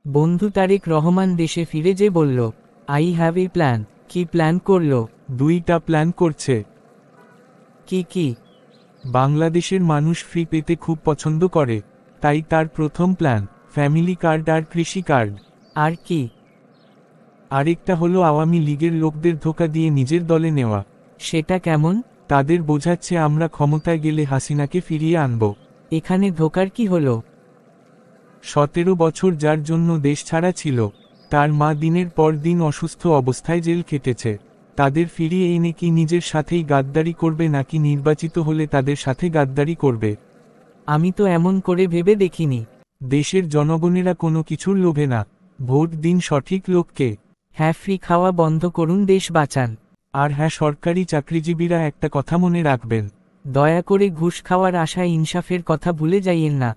বন্ধু তারেক রহমান দেশে ফিরে যে বলল, আই হ্যাভ এ প্ল্যান। কি প্ল্যান করলো? দুইটা প্ল্যান করছে। কি কি? বাংলাদেশের মানুষ ফ্রি পেতে খুব পছন্দ করে, তাই তার প্রথম প্ল্যান ফ্যামিলি কার্ড আর কৃষি কার্ড। আর কি? আরেকটা হলো আওয়ামী লীগের লোকদের ধোঁকা দিয়ে নিজের দলে নেওয়া। সেটা কেমন? তাদের বোঝাচ্ছে আমরা ক্ষমতায় গেলে হাসিনাকে ফিরিয়ে আনব। এখানে ধোকার কি হলো? 17 বছর যার জন্য দেশ ছাড়া ছিল, তার মা দিনের পর দিন অসুস্থ অবস্থায় জেল খেটেছে। তাদের ফিরিয়ে এনে কি নিজের সাথেই গাদ্দারি করবে নাকি নির্বাচিত হলে তাদের সাথে গাদ্দারি করবে? আমি তো এমন করে ভেবে দেখিনি। দেশের জনগণেরা কোনো কিছুর লোভে না, ভোট দিন সঠিক লোককে। হ্যাঁ, ফ্রি খাওয়া বন্ধ করুন, দেশ বাঁচান। আর হ্যাঁ, সরকারি চাকরিজীবীরা একটা কথা মনে রাখবেন। দয়া করে ঘুষ খাওয়ার আশায় ইনসাফের কথা ভুলে যাইয়েন না।